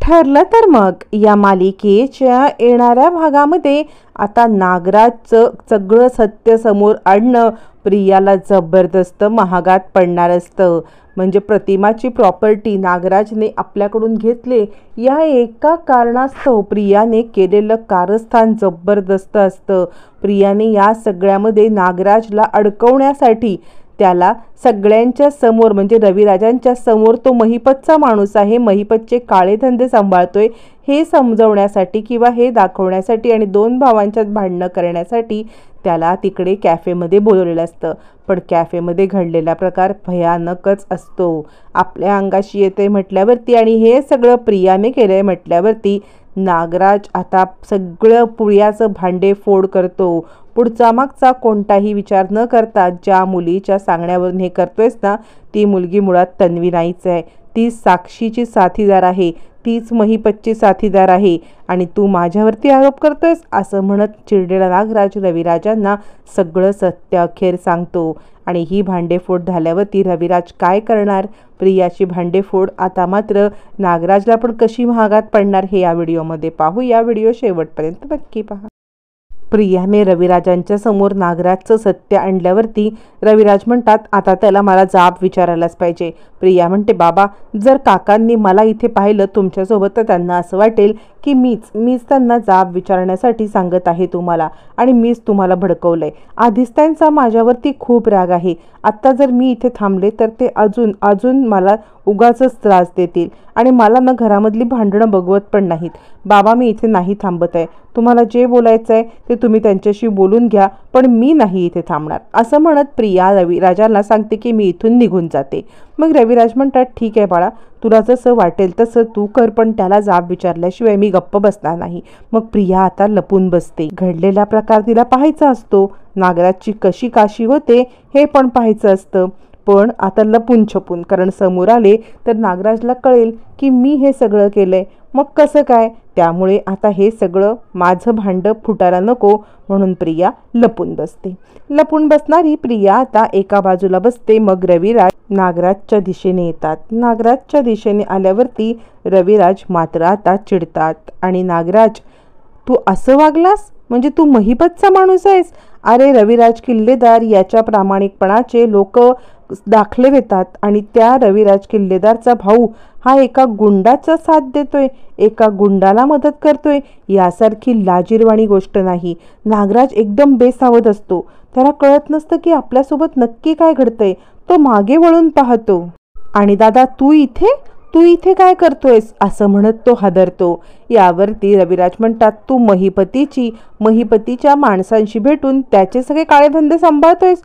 ठरलं तर मग या मालिकेच्या येणाऱ्या भागामध्ये आता नागराजचं सगळं सत्य समोर आणणं प्रियाला जबरदस्त महागात पडणार असतं. म्हणजे प्रतिमाची प्रॉपर्टी नागराजने आपल्याकडून घेतले या एका कारणास्तव प्रियाने केलेलं कारस्थान जबरदस्त असतं. प्रियाने या सगळ्यामध्ये नागराजला अडकवण्यासाठी त्याला सगळ्यांच्या समोर म्हणजे रविराजांच्या समोर तो महिपतचा माणूस आहे, महिपतचे काळे धंदे सांभाळतोय हे समजवण्यासाठी किंवा हे दाखवण्यासाठी आणि दोन भावांच्यात भांडणं करण्यासाठी त्याला तिकडे कॅफेमध्ये बोलवलेलं असतं. पण कॅफेमध्ये घडलेला प्रकार भयानकच असतो. आपल्या अंगाशी येते म्हटल्यावरती आणि हे सगळं प्रियाने केलंय म्हटल्यावरती नागराज आता सगळं प्रियाचं भांडेफोड करतो. पुढचा मागचा कोणताही विचार न करता ज्या मुलीच्या सांगण्यावरून हे करतोयस ना, ती मुलगी मुळात तन्वी नाहीच आहे, ती साक्षीची साथीदार आहे, तीच महिपतची साथीदार आहे आणि तू माझ्यावरती आरोप करतोयस असं म्हणत चिडलेला नागराज रविराजांना सगळं सत्य अखेर सांगतो. आणि ही भांडेफोड झाल्यावरती रविराज काय करणार, प्रियाची भांडेफोड आता मात्र नागराजला पण कशी महागात पडणार हे या व्हिडिओमध्ये पाहू. या व्हिडिओ शेवटपर्यंत नक्की पहा. प्रियाने रविराजांच्या समोर नागराजचं सत्य आणल्यावरती रविराज म्हणतात आता त्याला मला जाब विचारायलाच पाहिजे. प्रिया म्हणते बाबा जर काकांनी मला इथे पाहिलं तुमच्यासोबत तर त्यांना असं वाटेल की मीच त्यांना जाब विचारण्यासाठी सांगत आहे तुम्हाला आणि मीच तुम्हाला भडकवलंय. आधीच त्यांचा माझ्यावरती खूप राग आहे. आत्ता जर मी इथे थांबले तर ते अजून मला उगाचच त्रास देतील आणि मला ना घरामधली भांडणं बघवत पण नाहीत. बाबा मी इथे नाही थांबत आहे, तुम्हाला जे बोलायचं आहे ते तुम्ही त्यांच्याशी बोलून घ्या पण मी नाही इथे थांबणार असं म्हणत प्रिया रविराजाला सांगते की मी इथून निघून जाते. मग रविराज म्हणतात ठीक आहे बाळा तुला जसं वाटेल तसं तू कर पण त्याला जाब विचारल्याशिवाय मी गप्प बसणार नाही. मग प्रिया आता लपून बसते. घडलेला प्रकार तिला पाहायचा असतो, नागराजची कशी काशी होते हे पण पाहायचं असतं. पण आता लपून छपून, कारण समोर आले तर नागराजला कळेल की मी हे सगळं केलंय मग कसं काय, त्यामुळे आता हे सगळं माझं भांडं फुटायला नको म्हणून प्रिया लपून बसते. लपून बसणारी प्रिया आता एका बाजूला बसते. मग रविराज नागराजच्या दिशेने येतात. नागराजच्या दिशेने आल्यावरती रविराज मात्र आता चिडतात आणि नागराज तू असं वागलास म्हणजे तू महिपतचा माणूस आहेस. अरे रविराज किल्लेदार याच्या प्रामाणिकपणाचे लोक दाखले देतात आणि त्या रविराज किल्लेदारचा भाऊ हा एका गुंडाचा साथ देतोय, एका गुंडाला मदत करतोय, यासारखी लाजिरवाणी गोष्ट नाही. नागराज एकदम बेसावध असतो. त्याला कळत नसतं की आपल्यासोबत नक्की काय घडतंय. तो मागे वळून पाहतो आणि दादा तू इथे काय करतोयस असं म्हणत तो हादरतो. यावरती रविराज म्हणतात तू महिपतीच्या माणसांशी भेटून त्याचे सगळे काळे धंदे सांभाळतोयस.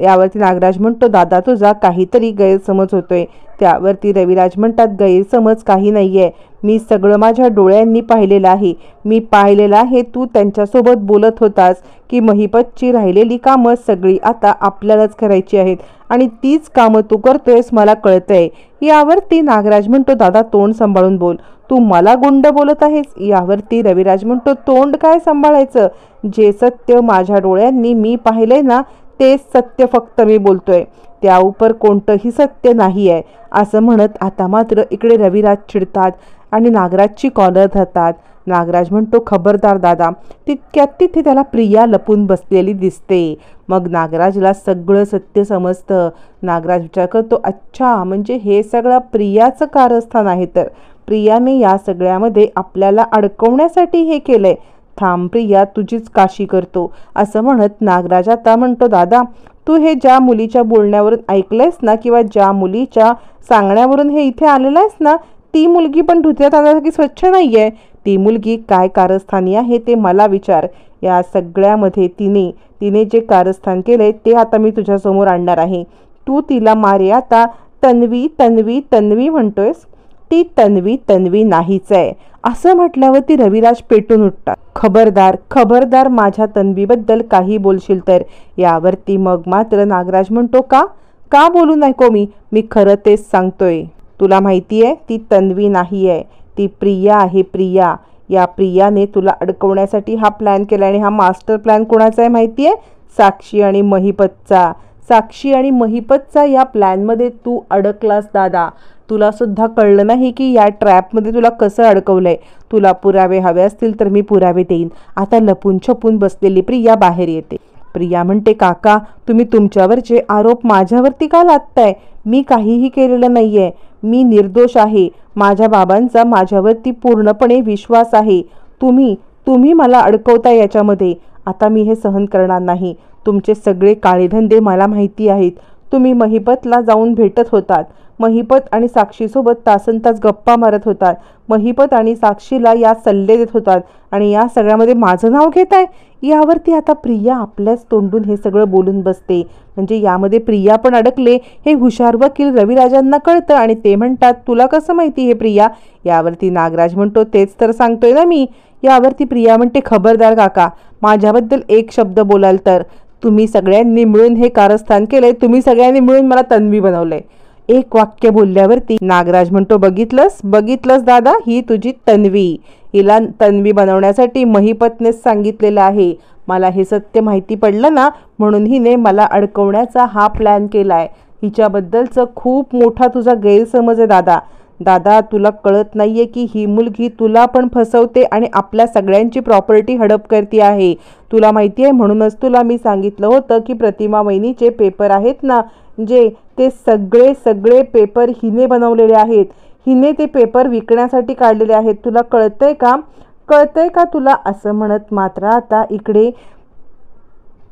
यावरती नागराज म्हणतो दादा तुझा काहीतरी गैरसमज होतोय. त्यावरती रविराज म्हणतात गैरसमज काही नाहीये, मी सगळं माझ्या डोळ्यांनी पाहिलेलं आहे. मी पाहिलेलं आहे तू त्यांच्यासोबत बोलत होतास की महिपतची राहिलेली कामं सगळी आता आपल्यालाच करायची आहेत आणि तीच कामं तू करतोयस मला कळतंय. यावरती नागराज म्हणतो दादा तोंड सांभाळून बोल, तू मला गुंड बोलत आहेस. यावरती रविराज म्हणतो तोंड काय सांभाळायचं, जे सत्य माझ्या डोळ्यांनी मी पाहिलंय ना तेच सत्य फक्त मी बोलतोय, त्या उपर कोणतंही सत्य नाही आहे असं म्हणत आता मात्र इकडे रविराज चिडतात आणि नागराजची कॉलर धरतात. नागराज म्हणतो खबरदार दादा. तितक्यात तिथे त्याला प्रिया लपून बसलेली दिसते. मग नागराजला सगळं सत्य समजतं. नागराज विचार करतो अच्छा म्हणजे हे सगळं प्रियाचं कारस्थान आहे, तर प्रियाने या सगळ्यामध्ये आपल्याला अडकवण्यासाठी हे केलंय. थांब प्रिया तुझीच काशी करतो असं म्हणत नागराज आता म्हणतो दादा तू हे ज्या मुलीच्या बोलण्यावरून ऐकलंयस ना किंवा ज्या मुलीच्या सांगण्यावरून हे इथे आलेलं आहेस ना, ती मुलगी पण धुत्या तांदळासारखी स्वच्छ नाहीये. ती मुलगी काय कारस्थानी आहे ते मला विचार. या सगळ्यामध्ये तिने जे कारस्थान केलंय ते आता मी तुझ्यासमोर आणणार आहे. तू तिला मारे आता तन्वी म्हणतोयस, ती तन्वी नाहीच आहे असं म्हटल्यावर ती रविराज पेटून उठतात. खबरदार माझ्या तन्वीबद्दल काही बोलशील तर. यावरती मग मात्र नागराज म्हणतो का बोलू नको मी खरं तेच सांगतोय. तुला माहितीये ती तन्वी नाही आहे, ती प्रिया आहे. या प्रियाने तुला अडकवण्यासाठी हा प्लॅन केला आणि हा मास्टर प्लॅन कोणाचा आहे माहितीये, साक्षी आणि महिपतचा. साक्षी आणि महिपतचा या प्लॅनमध्ये तू अडकलास दादा. तुला सुद्धा कळलं नाही की या ट्रॅपमध्ये तुला कसं अडकवलंय. तुला पुरावे हवे असतील तर मी पुरावे देईन. आता लपून छपून बसलेली प्रिया बाहेर येते. प्रिया म्हणते, काका तुम्ही तुमच्यावरचे आरोप माझ्यावरती का लादताय? मी काहीही केलेलं नाहीये. मी निर्दोष आहे. माझ्या बाबांचा माझ्यावरती पूर्णपणे विश्वास आहे. तुम्ही मला अडकवताय याच्यामध्ये. आता मी हे सहन करणार नाही. तुमचे सगळे काळेधंदे मला माहिती आहेत. तुम्ही महिपतला जाऊन भेटत होतात. महिपत आणि साक्षीसोबत तासनतास गप्पा मारत होतात. महिपत आणि साक्षीला या सल्ले देत होतात आणि या सगळ्यामध्ये माझं नाव घेताय. यावरती आता प्रिया आपल्याच तोंडून हे सगळं बोलून बसते. म्हणजे यामध्ये प्रिया पण अडकले हे हुशार वकील रविराजांना कळतं आणि ते म्हणतात, तुला कसं माहिती हे प्रिया? यावरती नागराज म्हणतो, तेच तर सांगतोय ना मी. यावरती प्रिया म्हणते, खबरदार काका, माझ्याबद्दल एक शब्द बोलाल तर. तुम्ही सगळ्यांनी मिळून हे कारस्थान केलंय. तुम्ही सगळ्यांनी मिळून मला तन्वी बनवलंय. एक वाक्य बोलल्यावरती नागराज म्हणतो, बघितलंस दादा, ही तुझी तन्वी. हिला तन्वी बनवण्यासाठी महिपतनेच सांगितलेलं आहे. मला हे सत्य माहिती पडलं ना, म्हणून हिने मला अडकवण्याचा हा प्लॅन केलाय. हिच्याबद्दलचं खूप मोठा तुझा गैरसमज आहे दादा. तुला कळत नाहीये की ही मुलगी तुला पण फसवते आणि आपल्या सगळ्यांची प्रॉपर्टी हडप करते आहे. तुला माहिती आहे, म्हणूनच तुला मी सांगितलं होतं की प्रतिमा वहिनीचे पेपर आहेत ना, ते सगळे पेपर हिने बनवलेले आहेत. हिने ते पेपर विकण्यासाठी काढलेले आहेत. तुला कळतंय का तुला? असं म्हणत मात्र आता इकडे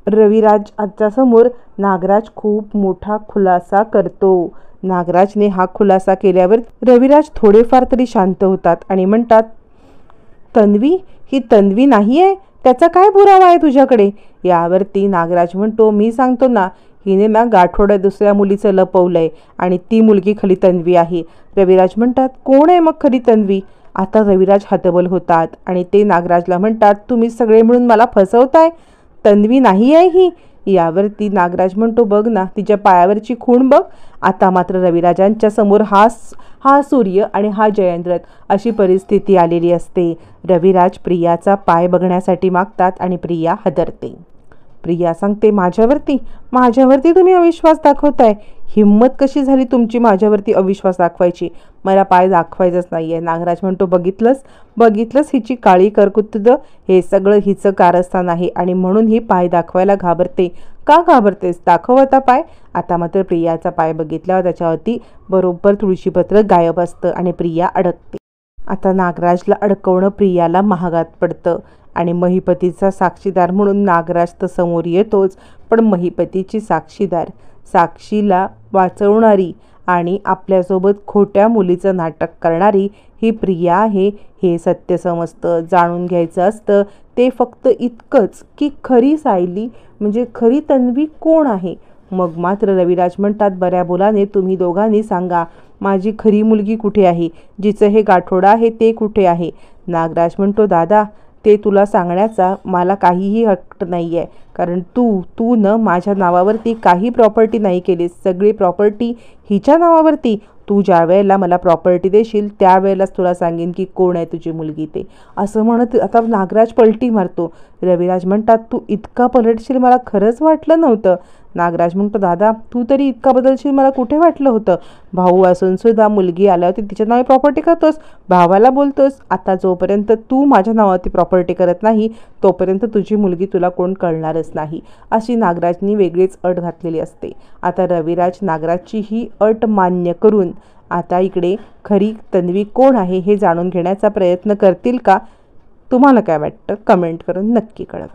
रविराजच्या समोर नागराज खूप मोठा खुलासा करतो. नागराजने हा खुलासा केल्यावर रविराज थोडेफार तरी शांत होतात आणि म्हणतात, ही तन्वी नाही आहे. त्याचा काय पुरावा आहे तुझ्याकडे? यावरती नागराज म्हणतो, मी सांगतो ना, हिने ना गाठोड्या दुसऱ्या मुलीचं लपवलंय आणि ती मुलगी खरी तन्वी आहे. रविराज म्हणतात, कोण आहे मग खरी तन्वी? आता रविराज हतबल होतात आणि ते नागराजला म्हणतात, तुम्ही सगळे मिळून मला फसवताय. तन्वी नाही आहे ही. यावरती नागराज म्हणतो, बघ ना, तिच्या पायावरची खूण बघ. आता मात्र रविराजांच्या समोर हा सूर्य आणि हा जयेंद्र अशी परिस्थिती आलेली असते. रविराज प्रियाचा पाय बघण्यासाठी मागतात आणि प्रिया हादरते. प्रिया सांगते, माझ्यावरती तुम्ही अविश्वास दाखवताय. हिम्मत कशी झाली तुमची माझ्यावरती अविश्वास दाखवायची? मला पाय दाखवायचंच नाहीये. नागराज म्हणतो, बघितलंस हिची काळी करकुतद? हे सगळं हिचं कारस्थान आहे आणि म्हणून ही पाय दाखवायला घाबरते. का घाबरतेस? दाखव आता पाय. आता मात्र प्रियाचा पाय बघितल्यावर त्याच्यावरती बरोबर तुळशीपत्र गायब असतं आणि प्रिया अडकते. आता नागराजला अडकवणं प्रियाला महागात पडतं आणि महिपतीचा साक्षीदार म्हणून नागराज तर समोर येतोच, पण महिपतीची साक्षीदार, साक्षीला वाचवणारी आणि आपल्यासोबत खोट्या मुलीचं नाटक करणारी ही प्रिया आहे हे सत्य समजतं. जाणून घ्यायचं असतं ते फक्त इतकंच की खरी सायली म्हणजे खरी तन्वी कोण आहे. मग मात्र रविराज म्हणतात, बऱ्या बोलाने तुम्ही दोघांनी सांगा, माझी खरी मुलगी कुठे आहे? जिचं हे गाठोडा आहे ते कुठे आहे? नागराज म्हणतो, दादा, ते तुला सांगण्याचा मला काहीही हक्क नाही आहे, कारण तू न माझ्या नावावरती काही प्रॉपर्टी नाही केलीस. सगळी प्रॉपर्टी हिच्या नावावरती. तू ज्या वेळेला मला प्रॉपर्टी देशील त्यावेळेलाच तुला सांगेन की कोण आहे तुझी मुलगी ते. असं म्हणत आता नागराज पलटी मारतो. रविराज म्हणतात, तू इतका पलटशील मला खरंच वाटलं नव्हतं. नागराज म्हणतो, दादा, तू तरी इतका बदलशील मला कुठे वाटलं होतं? भाऊ असून सुद्धा मुलगी आल्यावरती तिच्या नावे प्रॉपर्टी करतोस, भावाला बोलतोस. आता जोपर्यंत तू माझ्या नावावरती प्रॉपर्टी करत नाही तोपर्यंत तुझी मुलगी तुला कोण कळणारच नाही, अशी नागराजनी वेगळीच अट घातलेली असते. आता रविराज नागराजची ही अट मान्य करून आता इकडे खरी तन्वी कोण आहे हे जाणून घेण्याचा प्रयत्न करतील का? तुम्हाला काय वाटतं? कमेंट करून नक्की कळवा.